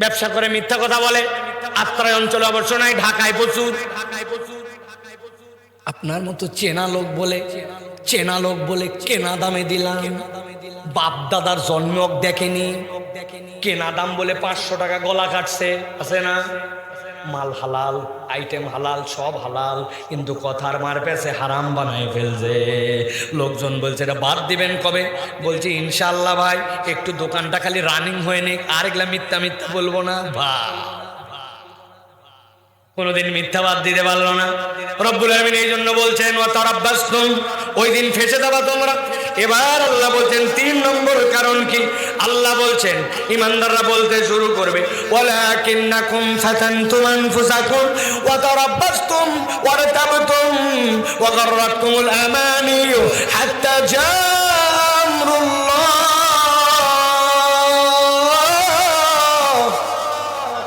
ব্যবসা করে মিথ্যা কথা বলে, আত্রাই অঞ্চলে অবশ্য নাই, ঢাকায় প্রচুর। আপনার মতো চেনা লোক বলে কেনা দামে দিলাম, বাপ দাদার জন্ম দেখেনি, কেনা দাম বলে 500 টাকা গলা কাটছে, আছে না? মাল হালাল, আইটেম হালাল, সব হালাল, কিন্তু কথার মার পেছে হারাম বানায় ফেলছে। লোকজন বলছে এটা বাদ দিবেন কবে? বলছি ইনশাআল্লাহ ভাই, একটু দোকানটা খালি রানিং হয়ে নিক, আর এগুলা মিথ্যা বলবো না। কোনদিন মিথ্যা বাদ দিতে পারলো না। রব্বুল আলামিন এই জন্য বলছেন ওয়া তারাব্বাসতুম, ওই দিন ফেসে যাবা তোমরা। এবার আল্লাহ বলছেন 3 নম্বর কারণ কি? আল্লাহ বলছেন ইমানদাররা বলতে শুরু করবে ওয়ালাকিন্নাকুম ফাতানতুম আনফুসাকুম ওয়া তারাব্বাসতুম ওয়ারতাবতুম ওয়া গাররাতকুমুল আমানিয়ু হাত্তা জাআ আমরুল্লাহ